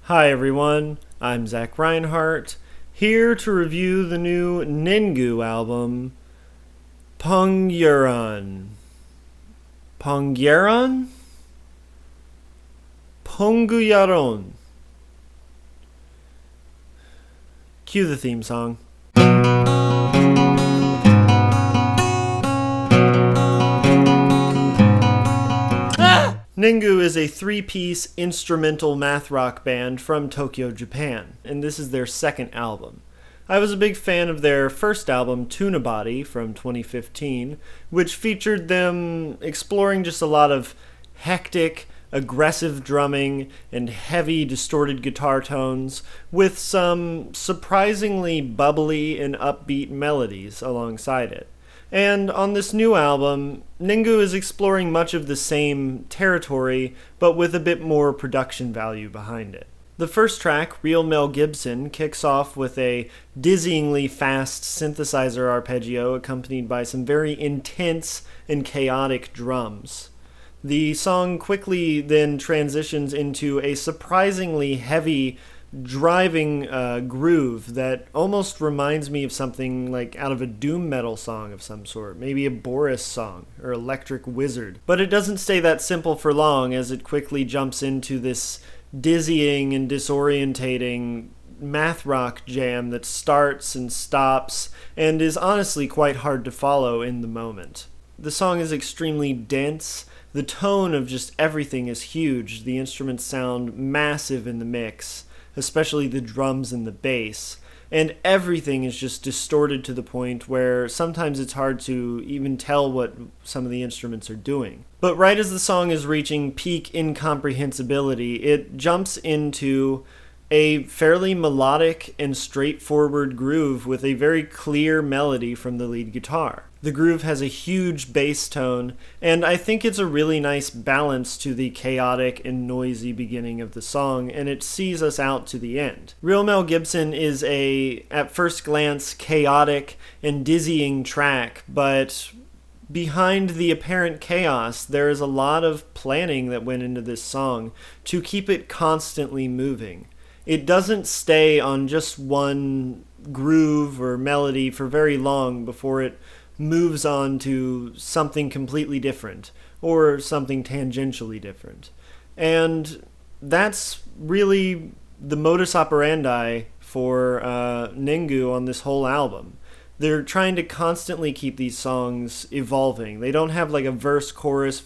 Hi everyone, I'm Zach Reinhardt, here to review the new Nengu album, Pongyaron. Pongyaron? Pongyaron. Cue the theme song. Nengu is a three-piece instrumental math rock band from Tokyo, Japan, and this is their second album. I was a big fan of their first album, Tuna Body, from 2015, which featured them exploring just a lot of hectic, aggressive drumming and heavy, distorted guitar tones, with some surprisingly bubbly and upbeat melodies alongside it. And on this new album, Nengu is exploring much of the same territory, but with a bit more production value behind it. The first track, Real Mel Gibson, kicks off with a dizzyingly fast synthesizer arpeggio accompanied by some very intense and chaotic drums. The song quickly then transitions into a surprisingly heavy, driving groove that almost reminds me of something like out of a doom metal song of some sort, maybe a Boris song or Electric Wizard. But it doesn't stay that simple for long, as it quickly jumps into this dizzying and disorientating math rock jam that starts and stops and is honestly quite hard to follow in the moment. The song is extremely dense. The tone of just everything is huge. The instruments sound massive in the mix, especially the drums and the bass, and everything is just distorted to the point where sometimes it's hard to even tell what some of the instruments are doing. But right as the song is reaching peak incomprehensibility, it jumps into a fairly melodic and straightforward groove with a very clear melody from the lead guitar. The groove has a huge bass tone, and I think it's a really nice balance to the chaotic and noisy beginning of the song, and it sees us out to the end. Real Mel Gibson is a, at first glance, chaotic and dizzying track, but behind the apparent chaos, there is a lot of planning that went into this song to keep it constantly moving. It doesn't stay on just one groove or melody for very long before it moves on to something completely different or something tangentially different. And that's really the modus operandi for Nengu on this whole album. They're trying to constantly keep these songs evolving. They don't have like a verse-chorus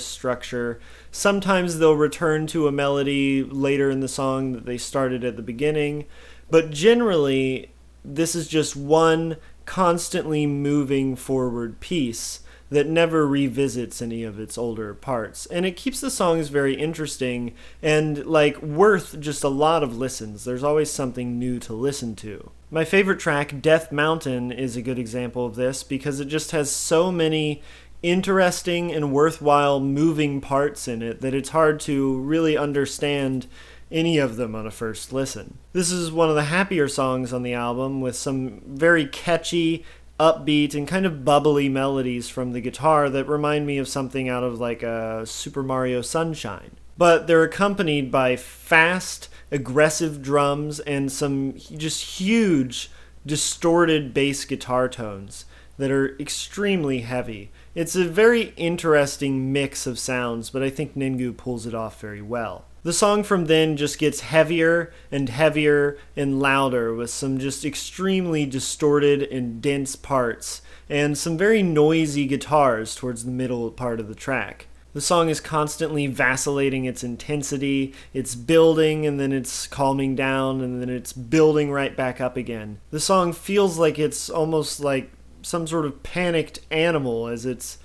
structure. Sometimes they'll return to a melody later in the song that they started at the beginning, but generally this is just one constantly moving forward piece that never revisits any of its older parts. And it keeps the songs very interesting and worth just a lot of listens. There's always something new to listen to. My favorite track, Death Mountain, is a good example of this because it just has so many interesting and worthwhile moving parts in it that it's hard to really understand any of them on a first listen. This is one of the happier songs on the album, with some very catchy, upbeat, and kind of bubbly melodies from the guitar that remind me of something out of like a Super Mario Sunshine. But they're accompanied by fast, aggressive drums and some just huge, distorted bass guitar tones that are extremely heavy. It's a very interesting mix of sounds, but I think Ninggoop pulls it off very well. The song from then just gets heavier and louder, with some just extremely distorted and dense parts, and some very noisy guitars towards the middle part of the track. The song is constantly vacillating its intensity. It's building, and then it's calming down, and then it's building right back up again. The song feels like it's almost like some sort of panicked animal as it's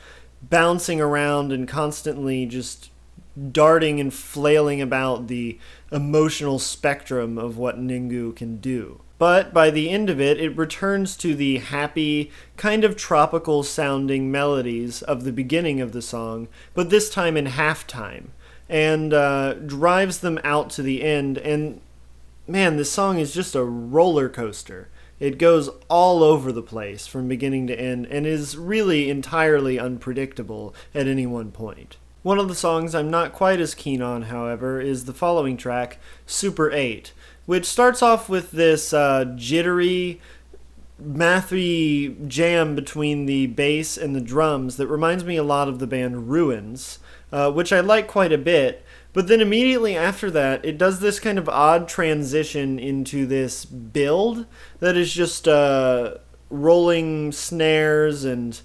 bouncing around and constantly just darting and flailing about the emotional spectrum of what Ninggu can do. But by the end of it, it returns to the happy, kind of tropical sounding melodies of the beginning of the song, but this time in halftime, and drives them out to the end. And man, this song is just a roller coaster. It goes all over the place from beginning to end and is really entirely unpredictable at any one point. One of the songs I'm not quite as keen on, however, is the following track, Super 8, which starts off with this jittery, mathy jam between the bass and the drums that reminds me a lot of the band Ruins, which I like quite a bit. But then immediately after that, it does this kind of odd transition into this build that is just rolling snares and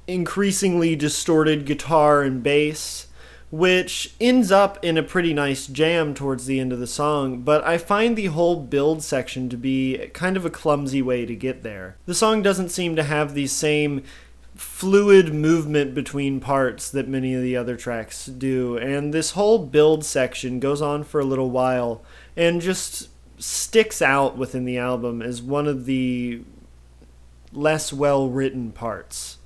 increasingly distorted guitar and bass, which ends up in a pretty nice jam towards the end of the song, but I find the whole build section to be kind of a clumsy way to get there. The song doesn't seem to have the same fluid movement between parts that many of the other tracks do, and this whole build section goes on for a little while and just sticks out within the album as one of the less well-written parts.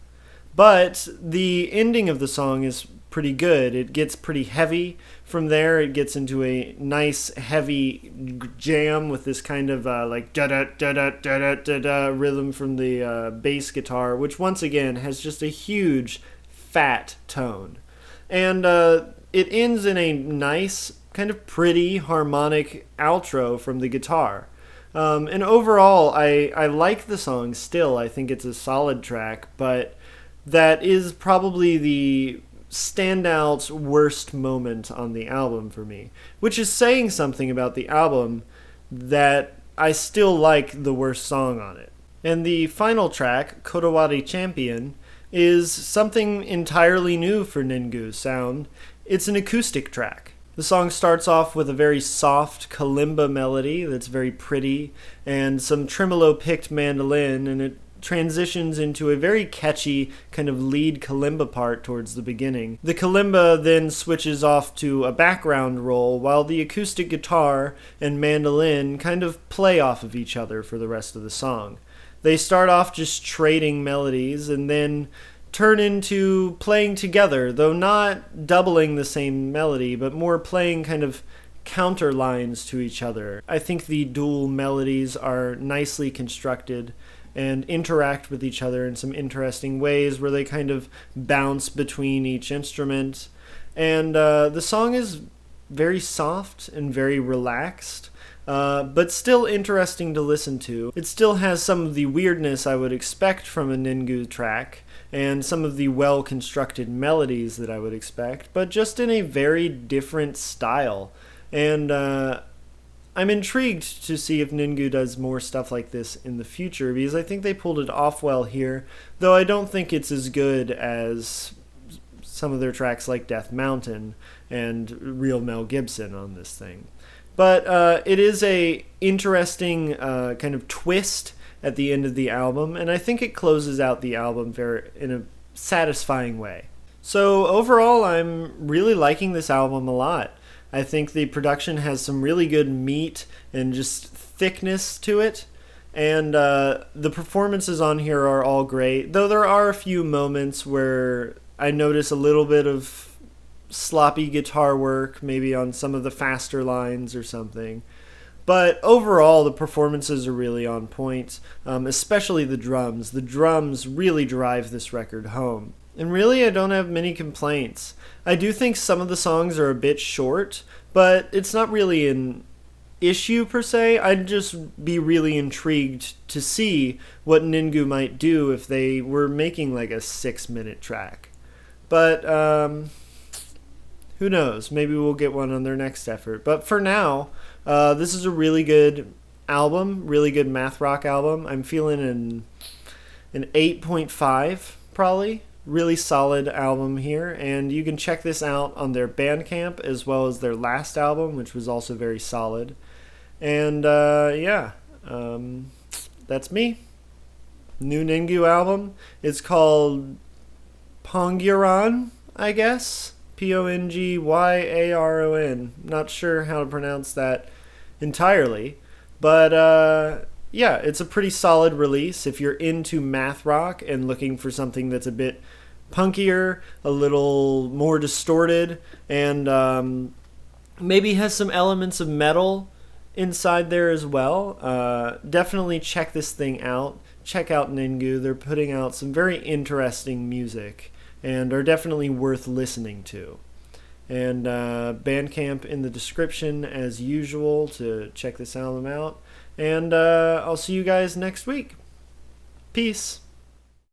But the ending of the song is pretty good. It gets pretty heavy. From there, it gets into a nice, heavy jam with this kind of like da-da-da-da-da-da-da rhythm from the bass guitar, which once again has just a huge, fat tone. And it ends in a nice, kind of pretty, harmonic outro from the guitar. And overall, I like the song still. I think it's a solid track, but that is probably the standout worst moment on the album for me, which is saying something about the album that I still like the worst song on it. And the final track, Coda Watty Champion, is something entirely new for Nengu's sound. It's an acoustic track. The song starts off with a very soft kalimba melody that's very pretty and some tremolo-picked mandolin, and it transitions into a very catchy kind of lead kalimba part towards the beginning. The kalimba then switches off to a background role while the acoustic guitar and mandolin kind of play off of each other for the rest of the song. They start off just trading melodies and then turn into playing together, though not doubling the same melody, but more playing kind of counter lines to each other. I think the dual melodies are nicely constructed and interact with each other in some interesting ways where they kind of bounce between each instrument. And the song is very soft and very relaxed, but still interesting to listen to. It still has some of the weirdness I would expect from a Ninggu track, and some of the well-constructed melodies that I would expect, but just in a very different style. And I'm intrigued to see if Nengu does more stuff like this in the future, because I think they pulled it off well here, though I don't think it's as good as some of their tracks like Death Mountain and real Mel Gibson on this thing. But it is a interesting kind of twist at the end of the album, and I think it closes out the album in a satisfying way. So overall, I'm really liking this album a lot. I think the production has some really good meat and just thickness to it, and the performances on here are all great, though there are a few moments where I notice a little bit of sloppy guitar work, maybe on some of the faster lines or something. But overall, the performances are really on point, especially the drums. The drums really drive this record home. And really, I don't have many complaints. I do think some of the songs are a bit short, but it's not really an issue per se. I'd just be really intrigued to see what Ninggu might do if they were making like a 6-minute track. But who knows? Maybe we'll get one on their next effort. But for now, this is a really good album, really good math rock album. I'm feeling an 8.5 probably. Really solid album here, and you can check this out on their Bandcamp as well as their last album, which was also very solid. And that's me. New Ninggu album. It's called Pongyaron, I guess. Pongyaron. Not sure how to pronounce that entirely, but yeah, it's a pretty solid release if you're into math rock and looking for something that's a bit punkier, a little more distorted, and maybe has some elements of metal inside there as well. Definitely check this thing out. Check out Nengu. They're putting out some very interesting music, and are definitely worth listening to. And Bandcamp in the description as usual to check this album out. And I'll see you guys next week. Peace.